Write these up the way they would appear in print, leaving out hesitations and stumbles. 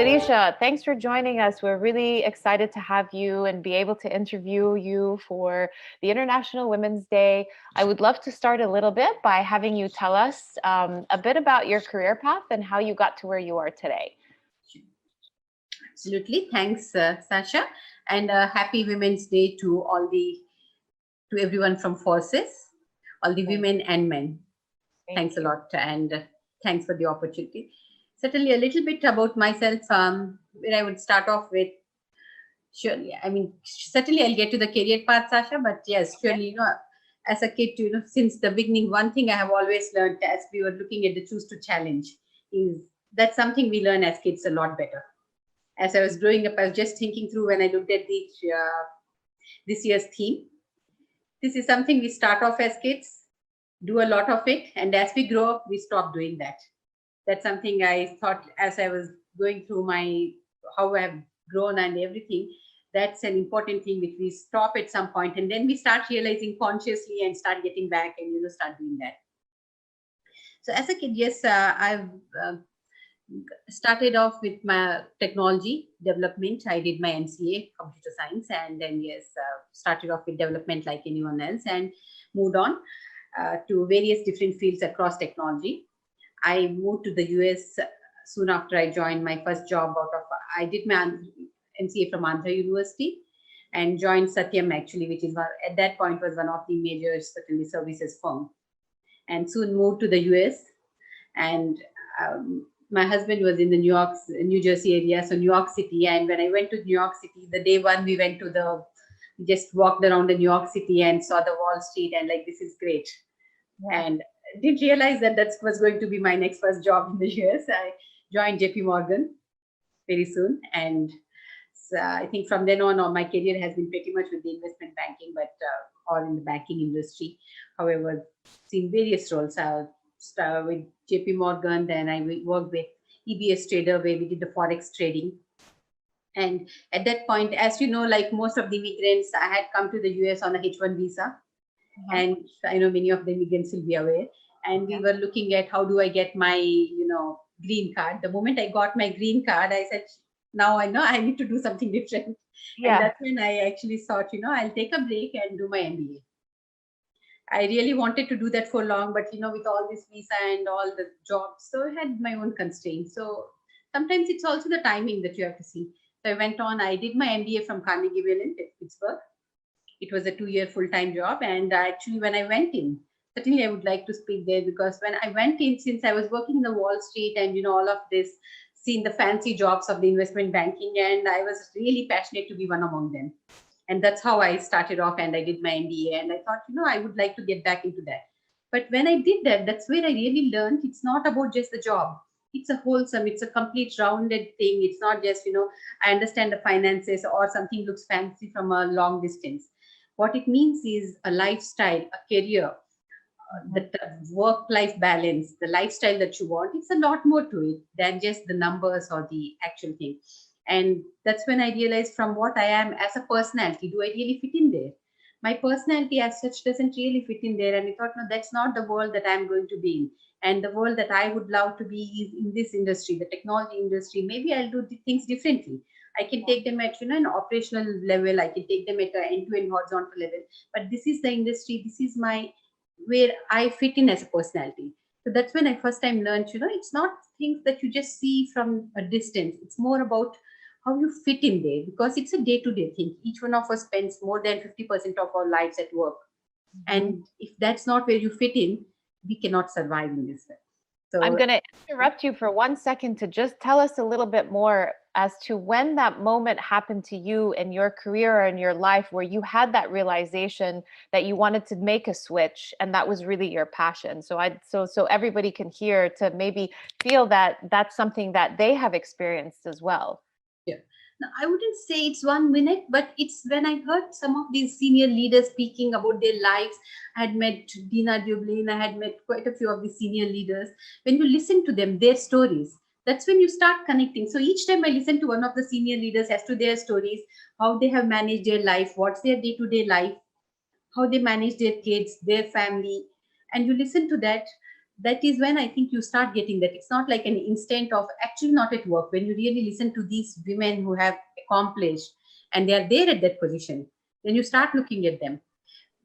Sireesha, thanks for joining us. We're really excited to have you and be able to interview you for the International Women's Day. I would love to start a little bit by having you tell us a bit about your career path and how you got to where you are today. Absolutely. Thanks, Sasha. And happy Women's Day to everyone from Forsys, all the women and men. Thanks a lot, and thanks for the opportunity. Certainly, a little bit about myself. Where I would start off with. Surely, I mean, certainly I'll get to the career path, Sasha. But yes, surely, as a kid, since the beginning, one thing I have always learned as we were looking at the choose to challenge is that's something we learn as kids a lot better. As I was growing up, I was just thinking through when I looked at this year's theme. This is something we start off as kids, do a lot of it, and as we grow up, we stop doing that. That's something I thought as I was going through how I have grown and everything. That's an important thing which we stop at some point, and then we start realizing consciously and start getting back and start doing that. So as a kid, yes, I've started off with my technology development. I did my MCA, computer science, and then started off with development like anyone else, and moved on to various different fields across technology. I moved to the US soon after I joined my first job I did my MCA from Andhra University and joined Satyam actually, which is at that point was one of the major certainly services firm, and soon moved to the US. And my husband was in the New Jersey area, so New York City. And when I went to New York City, the day one we went to just walked around the New York City and saw the Wall Street and like, this is great. Yeah. And didn't realize that was going to be my next first job in the US. I joined JP Morgan very soon. And so I think from then on, my career has been pretty much with the investment banking, but or in the banking industry. However, seen various roles. I started with JP Morgan, then I worked with EBS Trader where we did the Forex trading. And at that point, as you know, like most of the immigrants, I had come to the US on a H1 visa. And I know many of the immigrants will be aware. And we were looking at how do I get my, green card. The moment I got my green card, I said, now I know I need to do something different. Yeah. And that's when I actually thought, I'll take a break and do my MBA. I really wanted to do that for long, but with all this visa and all the jobs, so I had my own constraints. So sometimes it's also the timing that you have to see. So I went on, I did my MBA from Carnegie Mellon at Pittsburgh. It was a 2-year full-time job. And actually when I went in, certainly I would like to speak there because when I went in, since I was working in the Wall Street and, all of this, seeing the fancy jobs of the investment banking, and I was really passionate to be one among them. And that's how I started off and I did my MBA. And I thought, I would like to get back into that. But when I did that, that's where I really learned it's not about just the job. It's a wholesome, it's a complete rounded thing. It's not just, I understand the finances or something looks fancy from a long distance. What it means is a lifestyle, a career, the work-life balance, the lifestyle that you want. It's a lot more to it than just the numbers or the actual thing. And that's when I realized from what I am as a personality, do I really fit in there? My personality as such doesn't really fit in there. And I thought, no, that's not the world that I'm going to be in. And the world that I would love to be is in this industry, the technology industry. Maybe I'll do things differently. I can take them at an operational level. I can take them at an end-to-end horizontal level. But this is the industry. This is where I fit in as a personality. So that's when I first time learned, it's not things that you just see from a distance. It's more about how you fit in there because it's a day-to-day thing. Each one of us spends more than 50% of our lives at work. And if that's not where you fit in, we cannot survive in this way. So I'm going to interrupt you for 1 second to just tell us a little bit more as to when that moment happened to you in your career or in your life where you had that realization that you wanted to make a switch and that was really your passion. So everybody can hear to maybe feel that that's something that they have experienced as well. Yeah. Now, I wouldn't say it's 1 minute, but it's when I heard some of these senior leaders speaking about their lives. I had met Dina Dublin, I had met quite a few of the senior leaders. When you listen to them, their stories, that's when you start connecting. So each time I listen to one of the senior leaders as to their stories, how they have managed their life, what's their day-to-day life, how they manage their kids, their family, and you listen to that, that is when I think you start getting that it's not like an instant of actually not at work. When you really listen to these women who have accomplished and they are there at that position, then you start looking at them.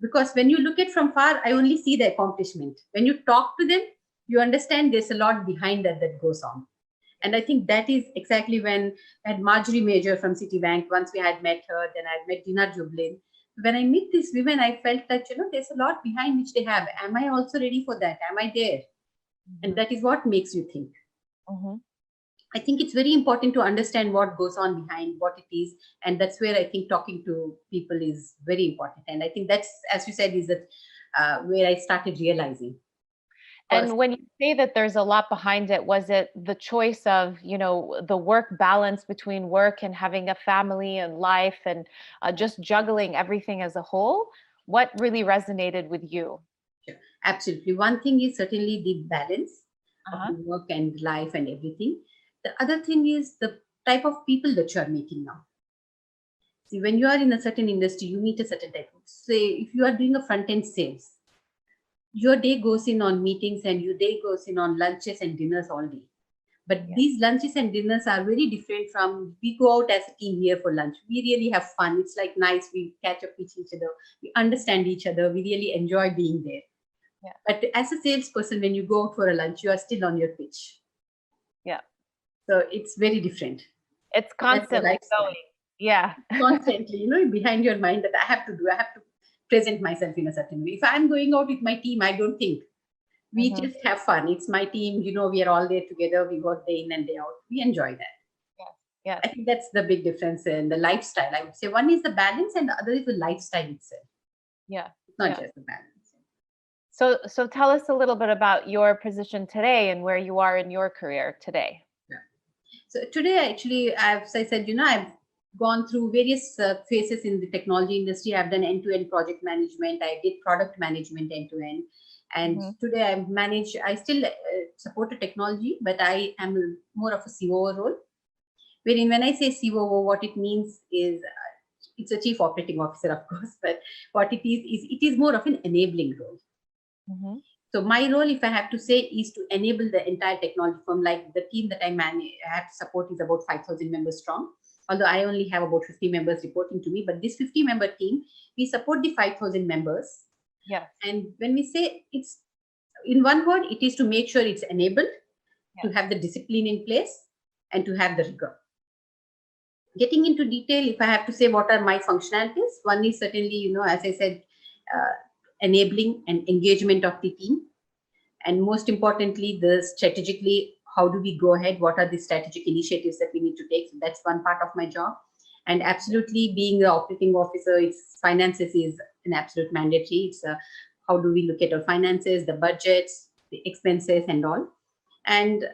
Because when you look at from far, I only see the accomplishment. When you talk to them, you understand there's a lot behind that goes on. And I think that is exactly when I had Marjorie Major from Citibank. Once we had met her, then I had met Dina Jublin. When I meet these women, I felt that, there's a lot behind which they have. Am I also ready for that? Am I there? And that is what makes you think. Mm-hmm. I think it's very important to understand what goes on behind what it is. And that's where I think talking to people is very important. And I think that's, as you said, is that where I started realizing. And when you say that there's a lot behind it, was it the choice of, the work balance between work and having a family and life and just juggling everything as a whole? What really resonated with you? Sure. Absolutely. One thing is certainly the balance of Uh-huh. the work and life and everything. The other thing is the type of people that you are meeting now. See, when you are in a certain industry, you meet a certain type of, say, if you are doing a front end sales, your day goes in on meetings and your day goes in on lunches and dinners all day. But Yeah. these lunches and dinners are very different from we go out as a team here for lunch. We really have fun. It's like nice. We catch up with each other. We understand each other. We really enjoy being there. Yeah. But as a salesperson, when you go out for a lunch, you are still on your pitch. Yeah. So it's very different. It's That's the constantly lifestyle. going. Yeah. Constantly, behind your mind that I have to present myself in a certain way. If I'm going out with my team, I don't think. We Mhm. just have fun. It's my team, we are all there together. We go day in and day out. We enjoy that. Yes. Yes. I think that's the big difference in the lifestyle. I would say one is the balance and the other is the lifestyle itself. Yeah. It's not Yeah. just the balance. So tell us a little bit about your position today and where you are in your career today. Yeah. So today, actually, as I said, I've gone through various phases in the technology industry. I've done end-to-end project management. I did product management end-to-end. And Mhm. today I still support a technology, but I am more of a COO role. Wherein when I say COO, what it means is it's a chief operating officer, of course, but what it is it is more of an enabling role. Mhm. So my role, if I have to say, is to enable the entire technology firm. Like the team that I manage, I have to support is about 5,000 members strong. Although I only have about 50 members reporting to me, but this 50-member team, we support the 5,000 members. Yes. And when we say it's in one word, it is to make sure it's enabled, to Yes. have the discipline in place, and to have the rigor. Getting into detail, if I have to say what are my functionalities, one is certainly, as I said, uh, enabling and engagement of the team. And most importantly, the strategically, how do we go ahead? What are the strategic initiatives that we need to take? So that's one part of my job. And absolutely being the operating officer, it's finances is an absolute mandatory. It's how do we look at our finances, the budgets, the expenses and all. And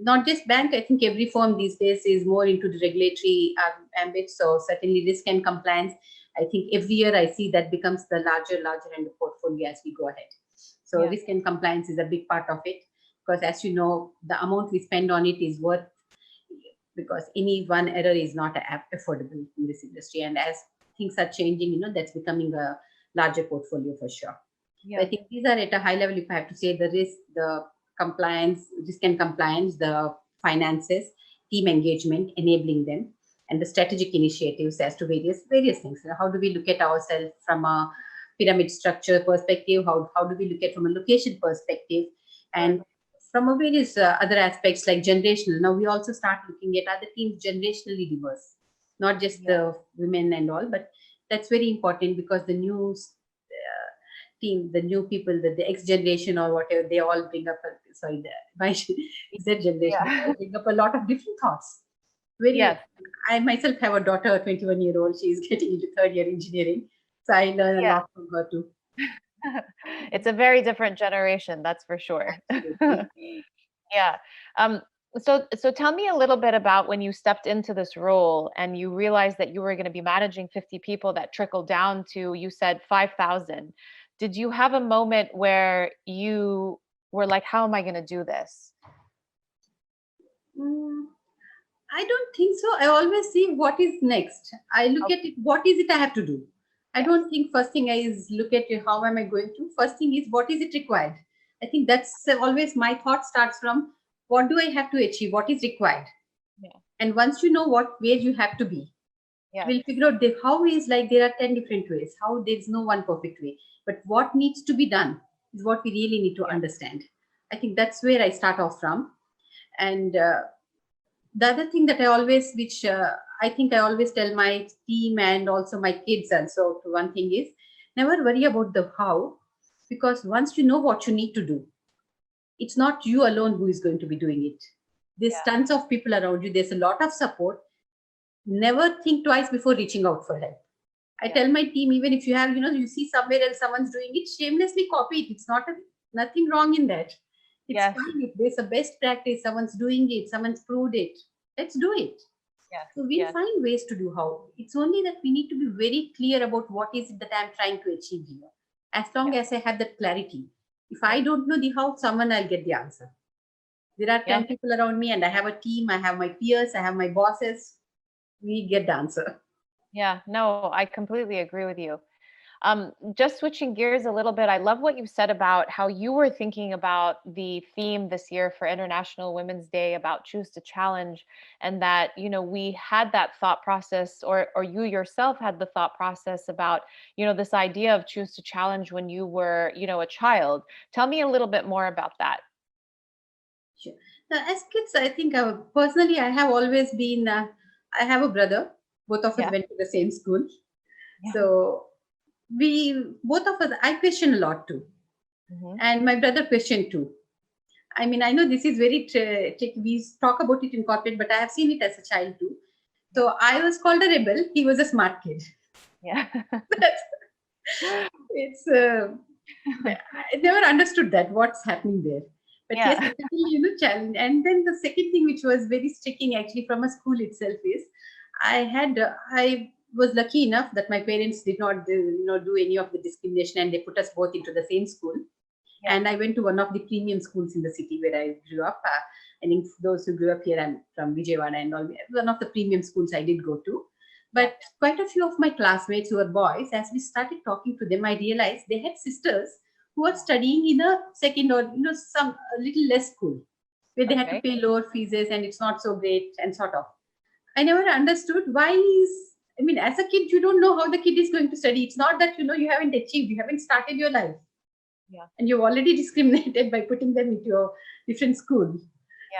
not just bank, I think every firm these days is more into the regulatory ambit. So certainly risk and compliance, I think every year I see that becomes the larger end of portfolio as we go ahead. So Yeah. risk and compliance is a big part of it, because as you know, the amount we spend on it is worth, because any one error is not affordable in this industry. And as things are changing, that's becoming a larger portfolio for sure. So I Yeah. think these are at a high level, if I have to say, the risk, the compliance, risk and compliance, the finances, team engagement, enabling them, and the strategic initiatives as to various things. How do we look at ourselves from a pyramid structure perspective? How do we look at from a location perspective? And from a various other aspects like generational. Now we also start looking at other teams generationally diverse, not just Yeah. the women and all, but that's very important because the new team, the new people, the X generation or whatever, they all bring up, sorry, my Z generation, they Yeah. all bring up a lot of different thoughts. Very, Yes. I myself have a daughter, a 21-year-old. She's getting into third year engineering. So I learn a Yeah. lot from her too. It's a very different generation, that's for sure. Absolutely. Yeah. Um, so tell me a little bit about when you stepped into this role and you realized that you were going to be managing 50 people that trickled down to, you said 5,000. Did you have a moment where you were like, how am I going to do this? Mm, I don't think so. I always see what is next. I look Okay. at it, what is it I have to do? I Yes. don't think first thing is look at how am I going to. First thing is what is it required? I think that's always my thought starts from what do I have to achieve? What is required? Yeah. And once you know where you have to be, Yes. we'll figure out how is like there are 10 different ways, how there's no one perfect way. But what needs to be done is what we really need to Yeah. understand. I think that's where I start off from. And the other thing that I always, which I think I always tell my team and also my kids also, one thing is never worry about the how, because once you know what you need to do, it's not you alone who is going to be doing it. There's Yeah. tons of people around you, there's a lot of support. Never think twice before reaching out for help. I Yeah. tell my team, even if you have, you see somewhere else someone's doing it, shamelessly copy it. It's not nothing wrong in that. It's Yes. fine if there's a best practice, someone's doing it, someone's proved it. Let's do it. Yes. So we'll Yes. find ways to do how. It's only that we need to be very clear about what is it that I'm trying to achieve here. As long Yeah. as I have that clarity. If Yeah. I don't know the how, someone I'll get the answer. There are Yeah. 10 people around me and I have a team, I have my peers, I have my bosses. We get the answer. Yeah. No, I completely agree with you. Just switching gears a little bit, I love what you said about how you were thinking about the theme this year for International Women's Day about choose to challenge, and that we had that thought process, or you yourself had the thought process about this idea of choose to challenge when you were a child. Tell me a little bit more about that. Sure. Now, as kids, I think personally, I have always been, I have a brother. Both of us Yeah. went to the same school. Yeah. So both of us, I question a lot too. Hmm. And my brother questioned too. I mean, I know this is very tricky. We talk about it in corporate, but I have seen it as a child too. Yeah. So I was called a rebel. He was a smart kid. Yeah. That's, it's, I never understood that, what's happening there. But yes, Yeah. it's still, challenge. And then the second thing, which was very sticking actually from a school itself, is I was lucky enough that my parents did not do any of the discrimination, and they put us both into the same school. Yeah. And I went to one of the premium schools in the city where I grew up. I think those who grew up here, I'm from Vijayawada and all. One of the premium schools I did go to. Yeah. But quite a few of my classmates who were boys, as we started talking to them, I realized they had sisters who were studying in a second or some a little less school where they had to Okay. pay lower fees and it's not so great and sort of. I never understood why is. I mean, as a kid, you don't know how the kid is going to study. It's not that you haven't achieved, you haven't started your life Yeah. and you've already discriminated by putting them into a different school.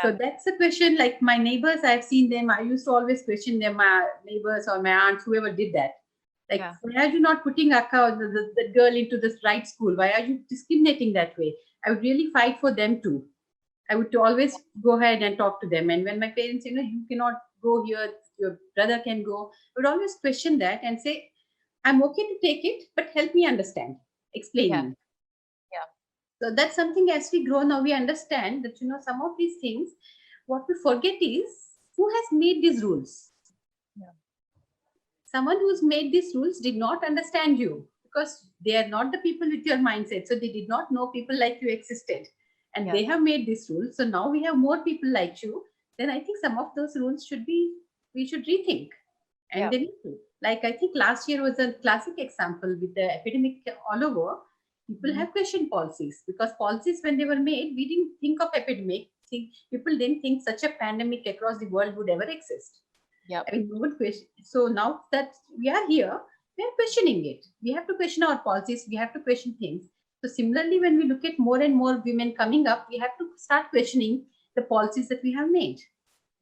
So Yeah. that's a question. Like my neighbors, I've seen them. I used to always question them, my neighbors or my aunts, whoever did that. Like, Yeah. why are you not putting Akka, the girl, into this right school? Why are you discriminating that way? I would really fight for them too. I would always go ahead and talk to them. And when my parents, you cannot go here, your brother can go, I would always question that and say, I'm okay to take it, but help me understand. Explain Yeah. me. Yeah. So that's something as we grow now, we understand that, some of these things, what we forget is who has made these rules. Yeah. Someone who's made these rules did not understand you because they are not the people with your mindset. So they did not know people like you existed. And they Yes. have made these rules. So now we have more people like you. Then I think some of those rules we should rethink. And Yeah. they need to. Like I think last year was a classic example with the epidemic all over. People Mhm. have questioned policies because policies, when they were made, we didn't think of epidemic. People didn't think such a pandemic across the world would ever exist. Yep. I mean, no one question. So now that we are here, we are questioning it. We have to question our policies. We have to question things. So similarly, when we look at more and more women coming up, we have to start questioning the policies that we have made,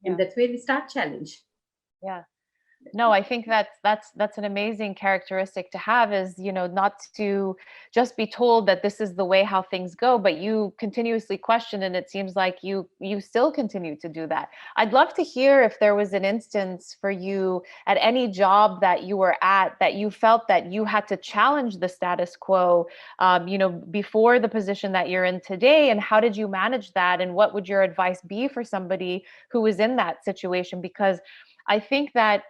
and Yeah. that's where we start challenge. Yeah. No, I think that's an amazing characteristic to have, is, not to just be told that this is the way how things go, but you continuously question, and it seems like you still continue to do that. I'd love to hear if there was an instance for you at any job that you were at that you felt that you had to challenge the status quo, before the position that you're in today, and how did you manage that, and what would your advice be for somebody who is in that situation? Because I think that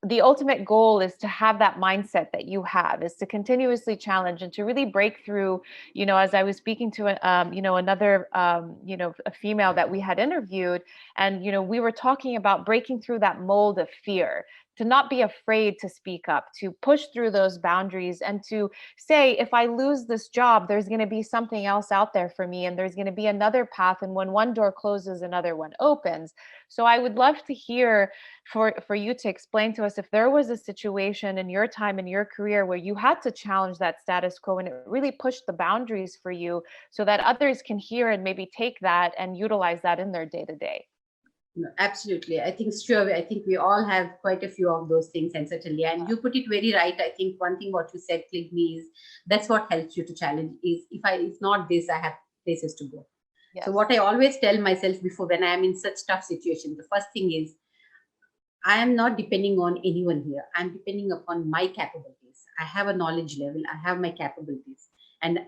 the ultimate goal is to have that mindset that you have, is to continuously challenge and to really break through. As I was speaking to another a female that we had interviewed, and we were talking about breaking through that mold of fear, to not be afraid to speak up, to push through those boundaries, and to say, if I lose this job, there's going to be something else out there for me, and there's going to be another path, and when one door closes, another one opens. So I would love to hear, for you to explain to us, if there was a situation in your time in your career where you had to challenge that status quo and it really pushed the boundaries for you, so that others can hear and maybe take that and utilize that in their day to day. No, absolutely. I think sure. I think we all have quite a few of those things, and certainly, and you put it very right. I think one thing what you said clicked me is that's what helps you to challenge. Is if not this, I have places to go. Yes. So what I always tell myself before when I am in such tough situations, the first thing is I am not depending on anyone here. I'm depending upon my capabilities. I have a knowledge level. I have my capabilities, and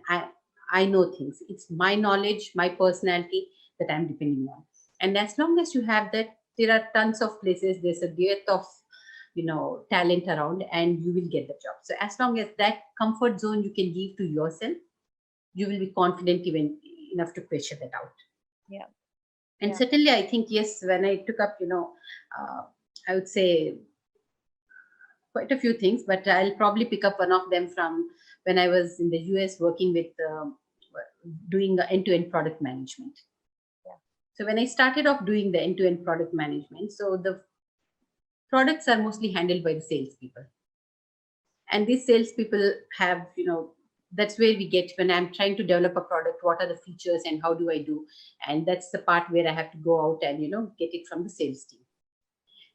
I know things. It's my knowledge, my personality that I'm depending on. And as long as you have that, there are tons of places. There's a dearth of talent around, and you will get the job. So as long as that comfort zone you can give to yourself, you will be confident even enough to question that out. Yeah. And Yeah. certainly, I think yes, when I took up, I would say quite a few things, but I'll probably pick up one of them from when I was in the US working with doing the end-to-end product management. Yeah. So when I started off doing the end-to-end product management, so the products are mostly handled by the salespeople, and these salespeople have, that's where we get when I'm trying to develop a product. What are the features and how do I do? And that's the part where I have to go out and get it from the sales team.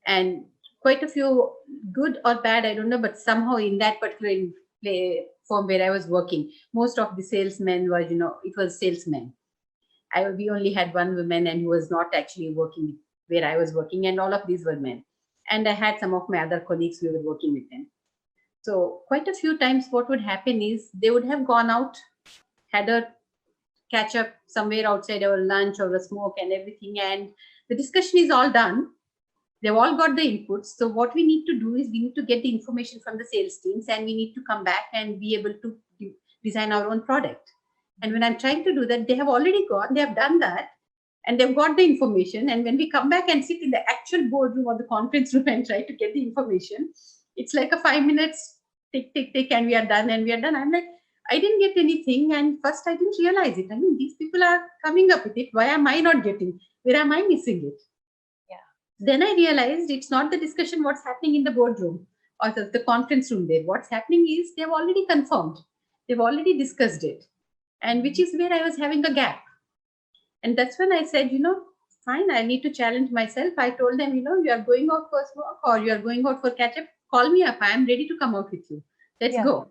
And quite a few, good or bad, I don't know, but somehow in that particular play firm where I was working, most of the salesmen were, it was salesmen. We only had one woman and who was not actually working where I was working, and all of these were men. And I had some of my other colleagues, we were working with them. So quite a few times what would happen is they would have gone out, had a catch up somewhere outside our lunch or a smoke and everything, and the discussion is all done. They've all got the inputs. So what we need to do is we need to get the information from the sales teams, and we need to come back and be able to design our own product. And when I'm trying to do that, they have already gone, they have done that, and they've got the information. And when we come back and sit in the actual boardroom or the conference room and try to get the information, it's like a 5 minutes, tick, tick, tick, and we are done, and we are done. I'm like, I didn't get anything. And first, I didn't realize it. I mean, these people are coming up with it. Why am I not getting? Where am I missing it? Then I realized it's not the discussion what's happening in the boardroom or the conference room there. What's happening is they've already confirmed, they've already discussed it, and which is where I was having a gap. And that's when I said, fine, I need to challenge myself. I told them, you are going out for smoke or you are going out for catch up, call me up. I am ready to come out with you. Let's go.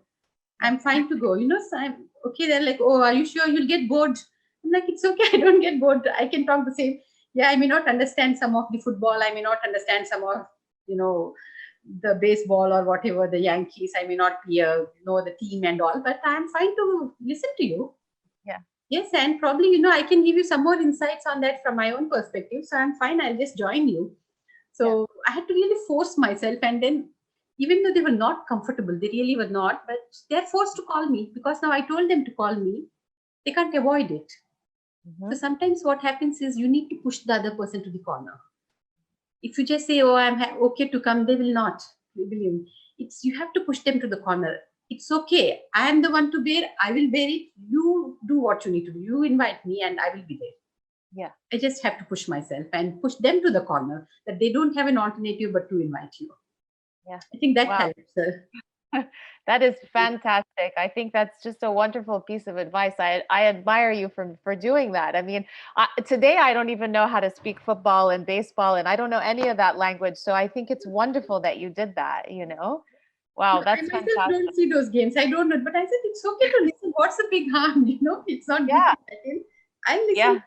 I'm fine to go. So I'm okay. They're like, oh, are you sure you'll get bored? I'm like, it's okay. I don't get bored. I can talk the same. Yeah, I may not understand some of the football. I may not understand some of, the baseball or whatever, the Yankees. I may not be know the team and all, but I'm fine to listen to you. Yeah. Yes, and probably, I can give you some more insights on that from my own perspective. So I'm fine. I'll just join you. So I had to really force myself. And then, even though they were not comfortable, they really were not, but they're forced to call me because now I told them to call me. They can't avoid it. So sometimes what happens is you need to push the other person to the corner. If you just say, oh, I'm okay to come, they will not. Believe me. You have to push them to the corner. It's okay. I am the one to bear. I will bear it. You do what you need to do. You invite me and I will be there. Yeah. I just have to push myself and push them to the corner that they don't have an alternative but to invite you. Yeah. I think that helps. That is fantastic. I think that's just a wonderful piece of advice. I admire you for doing that. I mean, today I don't even know how to speak football and baseball, and I don't know any of that language. So I think it's wonderful that you did that. Wow, that's I myself fantastic. don't see those games. I don't know, but I said it's okay to listen. What's the big harm? It's not good. I listen. Yeah.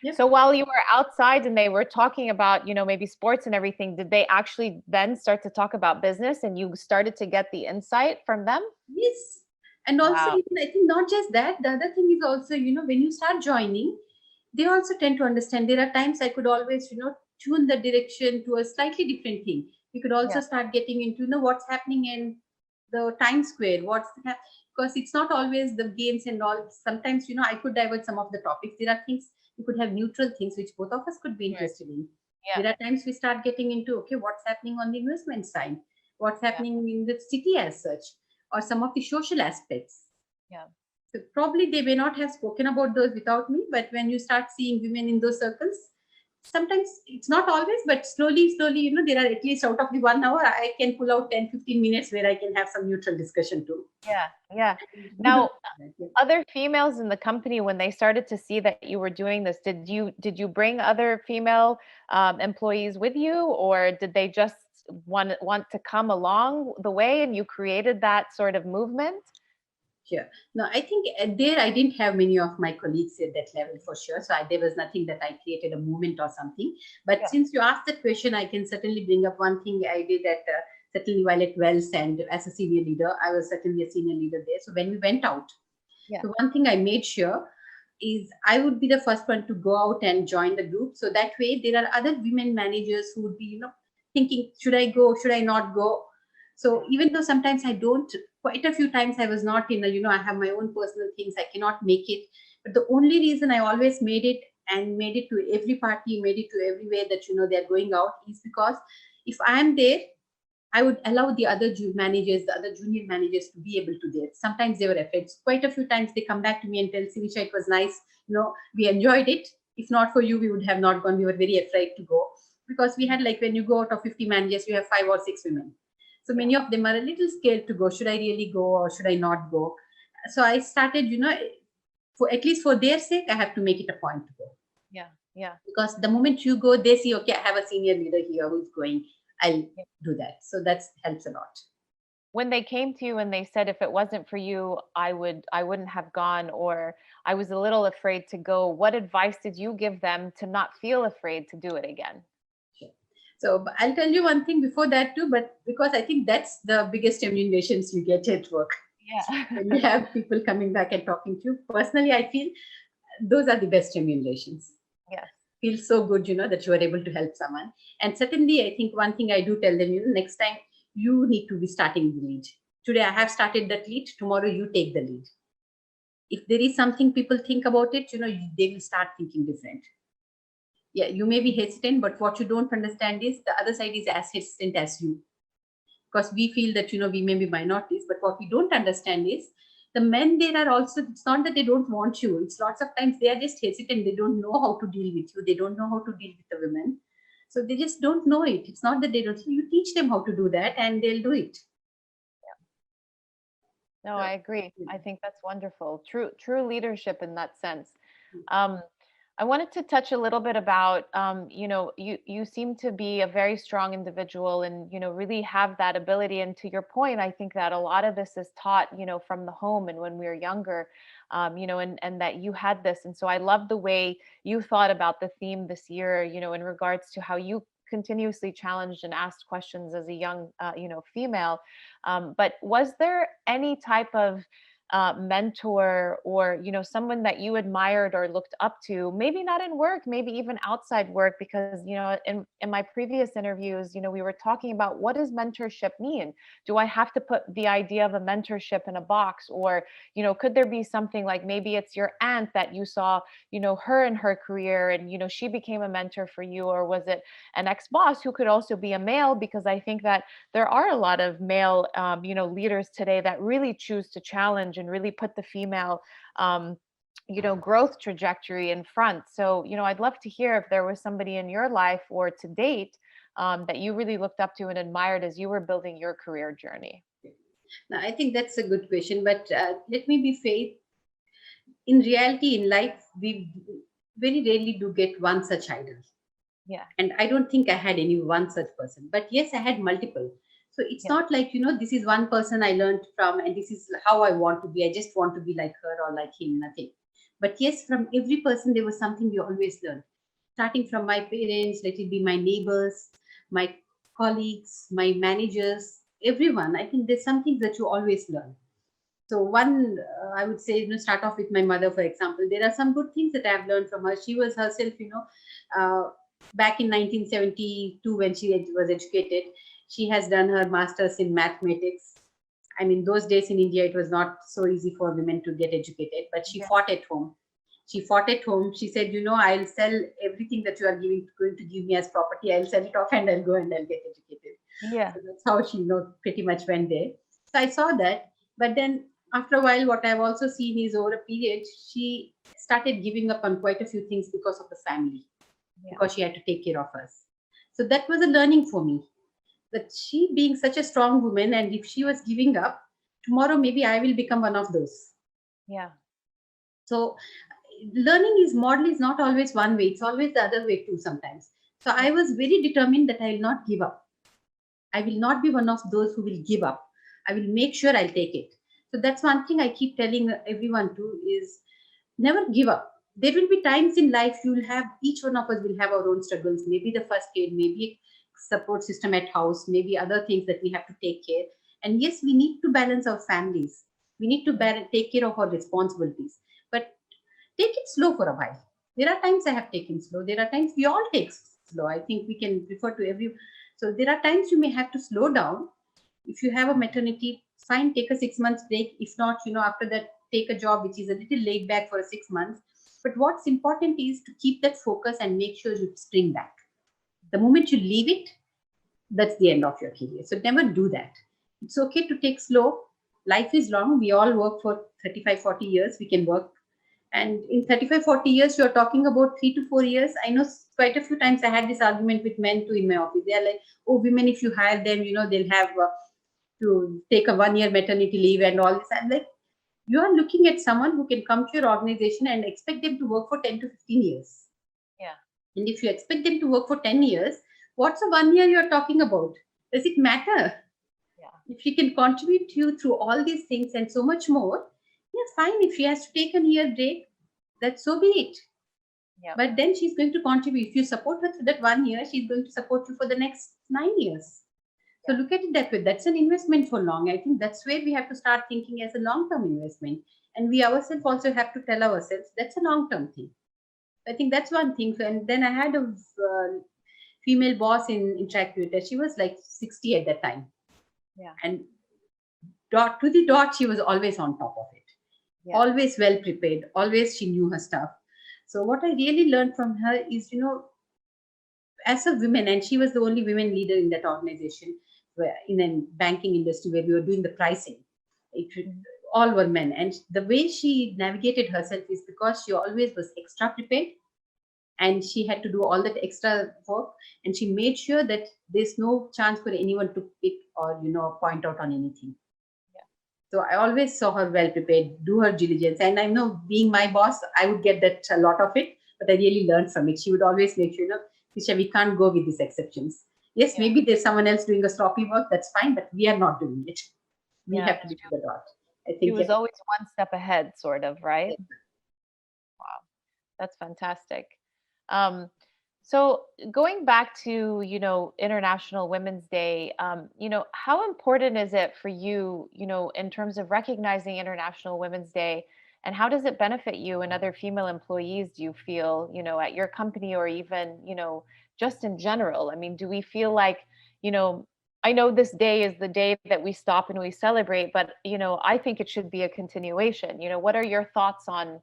Yep. So while you were outside and they were talking about, maybe sports and everything, did they actually then start to talk about business and you started to get the insight from them? Yes. And also, I think not just that, the other thing is also, when you start joining, they also tend to understand. There are times I could always, tune the direction to a slightly different thing. We could also Yeah. start getting into, what's happening in the Times Square, because it's not always the games and all. Sometimes, I could divert some of the topics. There are things, we could have neutral things which both of us could be Right. interested in. Yeah. There are times we start getting into, okay, what's happening on the investment side, what's Yeah. happening in the city as such, or some of the social aspects. Yeah. So probably they may not have spoken about those without me, but when you start seeing women in those circles, sometimes it's not always, but slowly, slowly, there are at least out of the 1 hour, I can pull out 10, 15 minutes where I can have some neutral discussion too. Yeah. Yeah. Good. Now, other females in the company, when they started to see that you were doing this, did you bring other female employees with you, or did they just want to come along the way and you created that sort of movement? Sure. No, I think there I didn't have many of my colleagues at that level for sure. So there was nothing that I created a movement or something. But Yeah. since you asked that question, I can certainly bring up one thing I did at certainly while at Wells and as a senior leader, I was certainly a senior leader there. So when we went out, Yeah. the one thing I made sure is I would be the first one to go out and join the group. So that way there are other women managers who would be, thinking, should I go? Should I not go? So even though sometimes I don't, quite a few times I was not in a, I have my own personal things, I cannot make it. But the only reason I always made it and made it to every party, made it to everywhere that, they're going out is because if I am there, I would allow the other managers, the other junior managers to be able to there. Sometimes they were afraid. Quite a few times they come back to me and tell, Sireesha, it was nice. We enjoyed it. If not for you, we would have not gone. We were very afraid to go because we had, like, when you go out of 50 managers, you have 5 or 6 women. So Yeah. many of them are a little scared to go. Should I really go or should I not go? So I started, for at least for their sake, I have to make it a point to go. Yeah. Yeah. Because the moment you go, they see, okay, I have a senior leader here who's going. I'll Yeah. do that. So that helps a lot. When they came to you and they said, if it wasn't for you, I wouldn't have gone, or I was a little afraid to go, what advice did you give them to not feel afraid to do it again? Sure. So I'll tell you one thing before that too, but because I think that's the biggest emulations you get at work. Yeah. When you have people coming back and talking to you, personally, I feel those are the best emulations. Yes. Feels so good, that you are able to help someone. And certainly, I think one thing I do tell them, next time you need to be starting the lead. Today I have started that lead. Tomorrow you take the lead. If there is something people think about it, they will start thinking different. Yeah, you may be hesitant, but what you don't understand is the other side is as hesitant as you. Because we feel that, we may be minorities, but what we don't understand is the men there are also, it's not that they don't want you. It's lots of times they are just hesitant. They don't know how to deal with you. They don't know how to deal with the women. So they just don't know it. It's not that they don't. So you teach them how to do that and they'll do it. No, So, I agree. I think that's wonderful. True leadership in that sense. mm, Um, I wanted to touch a little bit about, you seem to be a very strong individual and, really have that ability. And to your point, I think that a lot of this is taught, from the home and when we were younger, and that you had this. And so I love the way you thought about the theme this year, in regards to how you continuously challenged and asked questions as a young, female. But was there any type of mentor, or someone that you admired or looked up to, maybe not in work, maybe even outside work? Because in my previous interviews, we were talking about, what does mentorship mean? Do I have to put the idea of a mentorship in a box, or could there be something like, maybe it's your aunt that you saw, her in her career, and she became a mentor for you? Or was it an ex-boss who could also be a male? Because I think that there are a lot of male, leaders today that really choose to challenge and really put the female, growth trajectory in front. So, I'd love to hear if there was somebody in your life or to date, that you really looked up to and admired as you were building your career journey. now, I think that's a good question, but let me be fair. In reality, in life, we very rarely do get one such idol. Yeah. And I don't think I had any one such person, but yes, I had multiple. So it's Yeah. not like, this is one person I learned from and this is how I want to be. I just want to be like her or like him, nothing. But yes, from every person there was something we always learned, starting from my parents, let it be my neighbors, my colleagues, my managers, everyone. I think there's something that you always learn. So one, I would say, start off with my mother, for example. There are some good things that I've learned from her. She was herself, back in 1972 when she was educated. She has done her master's in mathematics. I mean, those days in India, it was not so easy for women to get educated, but she Yeah. fought at home. She fought at home. She said, I'll sell everything that you are going to give me as property. I'll sell it off and I'll go and I'll get educated. Yeah. So that's how she, pretty much went there. So I saw that. But then after a while, what I've also seen is over a period, she started giving up on quite a few things because of the family, Yeah. because she had to take care of us. So that was a learning for me, that she being such a strong woman, and if she was giving up, tomorrow maybe I will become one of those. Yeah. So learning is model is not always one way, it's always the other way too sometimes. So Yeah. I was very determined that I will not give up. I will not be one of those who will give up. I will make sure I'll take it. So that's one thing I keep telling everyone too, is never give up. There will be times in life you will have, each one of us will have our own struggles, maybe the first aid, maybe support system at house, maybe other things that we have to take care. And yes, we need to balance our families. We need to take care of our responsibilities. But take it slow for a while. There are times I have taken slow. There are times we all take slow. I think we can refer to every. So there are times you may have to slow down. If you have a maternity, fine, take a 6 months break. If not, after that, take a job which is a little laid back for 6 months. But what's important is to keep that focus and make sure you spring back. The moment you leave it, that's the end of your career. So never do that. It's okay to take slow. Life is long. We all work for 35, 40 years. We can work. And in 35, 40 years, you're talking about 3 to 4 years. I know quite a few times I had this argument with men too in my office. They're like, oh, women, if you hire them, they'll have to take a 1 year maternity leave and all this. I'm like, you are looking at someone who can come to your organization and expect them to work for 10 to 15 years. Yeah. And if you expect them to work for 10 years, what's a 1 year you're talking about? Does it matter? Yeah. If she can contribute to you through all these things and so much more, yeah, fine. If she has to take a year break, that's so be it. Yeah. But then she's going to contribute. If you support her through that 1 year, she's going to support you for the next 9 years. So look at it that way. That's an investment for long. I think that's where we have to start thinking as a long-term investment. And we ourselves also have to tell ourselves that's a long-term thing. I think that's one thing. And then I had a female boss in Interactive. She was like 60 at that time. Yeah. And dot to the dot, she was always on top of it. Yeah. Always well prepared. Always she knew her stuff. So what I really learned from her is, as a woman, and she was the only women leader in that organization, where in a banking industry where we were doing the pricing. All were men. And the way she navigated herself is because she always was extra prepared, and she had to do all that extra work, and she made sure that there's no chance for anyone to pick or point out on anything. So I always saw her well prepared, do her diligence. And I know, being my boss, I would get that a lot of it, but I really learned from it. She would always make sure, Tisha, we can't go with these exceptions. Yes, maybe there's someone else doing a sloppy work, that's fine, but we are not doing it. We have to be to the dot. I She think was always one step ahead, sort of, right? yes. Wow, that's fantastic. Um, so going back to, International Women's Day, how important is it for you, in terms of recognizing International Women's Day, and how does it benefit you and other female employees, do you feel, at your company, or even, just in general? I mean, do we feel like, you know, I know this day is the day that we stop and we celebrate, but, I think it should be a continuation. What are your thoughts on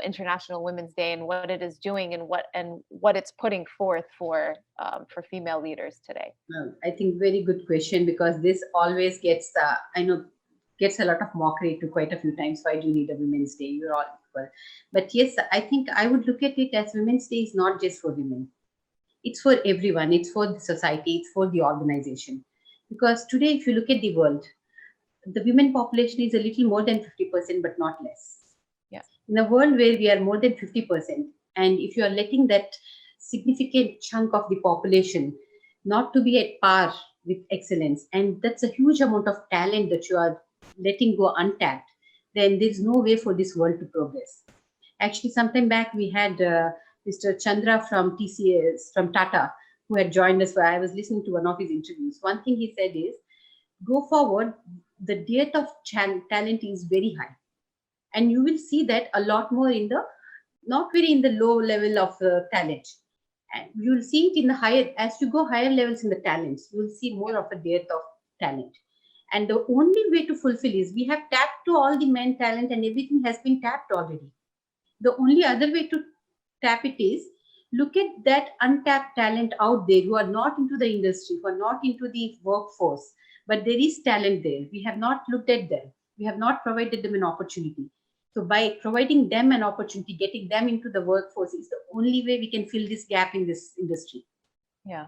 International Women's Day and what it is doing, and what it's putting forth for female leaders today? I think very good question, because this always gets, I know, gets a lot of mockery to quite a few times. Why do you need a Women's Day? You're all equal. But yes, I think I would look at it as Women's Day is not just for women. It's for everyone. It's for the society. It's for the organization. Because today, if you look at the world, the women population is a little more than 50%, but not less. Yeah. In a world where we are more than 50%, and if you are letting that significant chunk of the population not to be at par with excellence, and that's a huge amount of talent that you are letting go untapped, then there's no way for this world to progress. Actually, sometime back we had Mr. Chandra from TCS, from Tata, who had joined us. Where I was listening to one of his interviews. One thing he said is, go forward, the dearth of talent is very high, and you will see that a lot more in the, not very in the low level of talent. And you'll see it in the higher, as you go higher levels in the talents, you'll see more of a dearth of talent. And the only way to fulfill is we have tapped to all the men talent and everything has been tapped already. The only other way to tap it is look at that untapped talent out there who are not into the industry, who are not into the workforce, but there is talent there. We have not looked at them. We have not provided them an opportunity. So by providing them an opportunity, getting them into the workforce is the only way we can fill this gap in this industry. Yeah.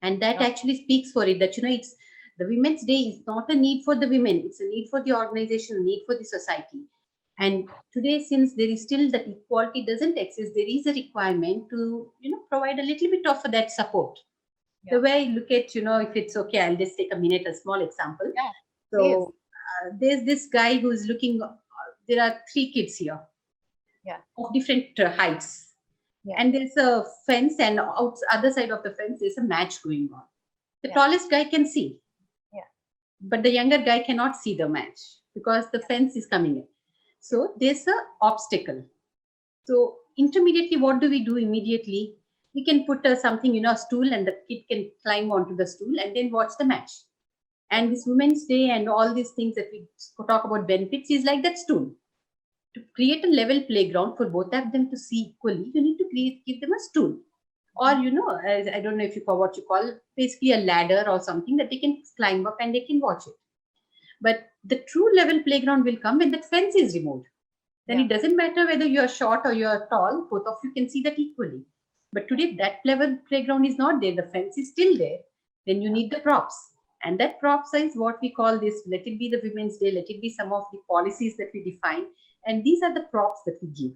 And that actually speaks for it that, it's the Women's Day is not a need for the women, it's a need for the organization, a need for the society. And today, since there is still that equality doesn't exist, there is a requirement to, provide a little bit of that support. Yeah. The way I look at, if it's okay, I'll just take a minute, a small example. Yeah, So there's this guy who's looking, there are 3 kids here. Yeah. Of different heights. Yeah. And there's a fence, and other side of the fence, there's a match going on. The Yeah. tallest guy can see. Yeah. But the younger guy cannot see the match because the fence is coming in. So there's a obstacle. So intermediately, what do we do immediately? We can put something, a stool, and the kid can climb onto the stool and then watch the match. And this Women's Day and all these things that we talk about benefits is like that stool. To create a level playground for both of them to see equally, you need to give them a stool. Or, I don't know if you call what you call, basically a ladder or something that they can climb up and they can watch it. But the true level playground will come when that fence is removed. Then it doesn't matter whether you're short or you're tall, both of you can see that equally. But today, that level playground is not there. The fence is still there. Then you need the props. And that props is what we call this, let it be the Women's Day, let it be some of the policies that we define. And these are the props that we give.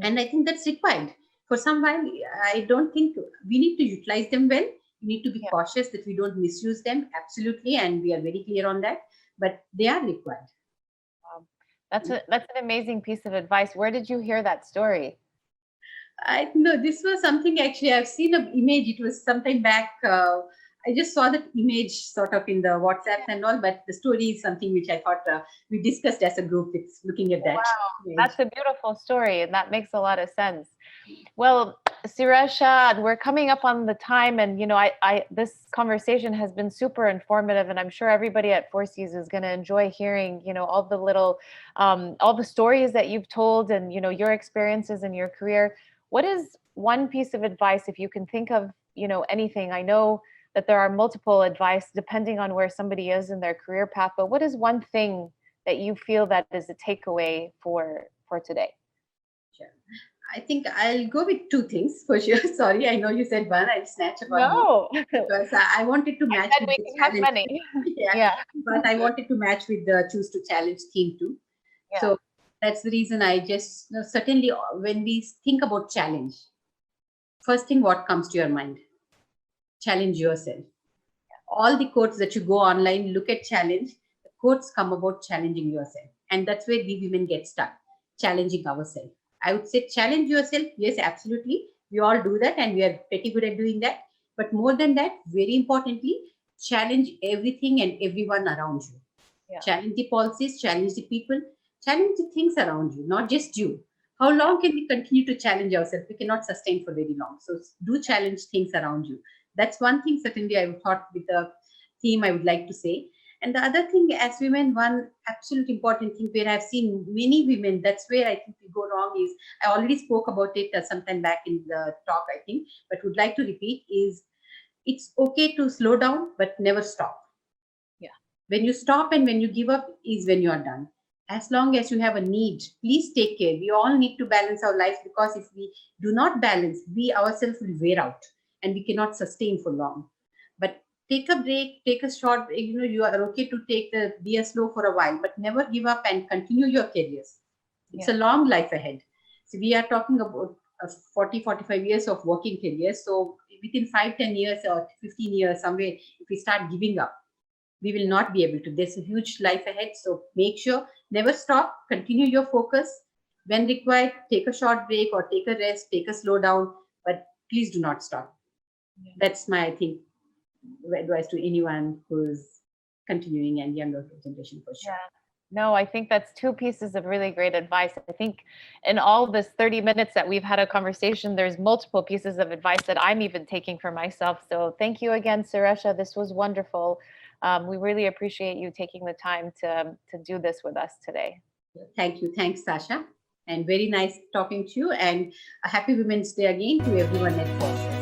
And I think that's required. For some while, I don't think we need to utilize them well. We need to be cautious that we don't misuse them. Absolutely. And we are very clear on that. But they are required. That's an amazing piece of advice. Where did you hear that story? I know this was something actually I've seen an image. It was sometime back. I just saw that image sort of in the WhatsApp and all, but the story is something which I thought we discussed as a group. It's looking at that. Wow, that's a beautiful story, and that makes a lot of sense. Well, Sireesha, we're coming up on the time, and this conversation has been super informative, and I'm sure everybody at Forsys is going to enjoy hearing, all the little, all the stories that you've told, and your experiences in your career. What is one piece of advice, if you can think of, anything? I know that there are multiple advice depending on where somebody is in their career path, but what is one thing that you feel that is a takeaway for today? Sure. I think I'll go with 2 things for sure. Sorry, I know you said one. I'll snatch about No, because I wanted to match with we the can have challenge. many. Yeah, but I wanted to match with the choose to challenge theme too. Yeah. So that's the reason I just certainly when we think about challenge, first thing what comes to your mind, challenge yourself. All the quotes that you go online, look at challenge. The quotes come about challenging yourself, and that's where we women get stuck, challenging ourselves. I would say challenge yourself. Yes, absolutely. We all do that, and we are pretty good at doing that. But more than that, very importantly, challenge everything and everyone around you. Yeah. Challenge the policies, challenge the people, challenge the things around you, not just you. How long can we continue to challenge ourselves? We cannot sustain for very long. So do challenge things around you. That's one thing certainly I thought with the theme I would like to say. And the other thing, as women, one absolute important thing where I've seen many women, that's where I think we go wrong is, I already spoke about it sometime back in the talk, I think, but would like to repeat is, it's okay to slow down, but never stop. Yeah. When you stop and when you give up is when you are done. As long as you have a need, please take care. We all need to balance our lives, because if we do not balance, we ourselves will wear out and we cannot sustain for long. But take a break, take a short break. You are okay to be a slow for a while, but never give up and continue your careers. It's a long life ahead. So we are talking about 40, 45 years of working careers. So within 5, 10 years or 15 years, somewhere, if we start giving up, we will not be able to. There's a huge life ahead. So make sure, never stop, continue your focus. When required, take a short break or take a rest, take a slow down, but please do not stop. That's my, I think, advice to anyone who's continuing and younger generation for sure. Yeah. No, I think that's two pieces of really great advice. I think in all this 30 minutes that we've had a conversation, there's multiple pieces of advice that I'm even taking for myself. So thank you again, Sireesha. This was wonderful. We really appreciate you taking the time to do this with us today. Thank you. Thanks, Sasha. And very nice talking to you. And a happy Women's Day again to everyone at Forsys.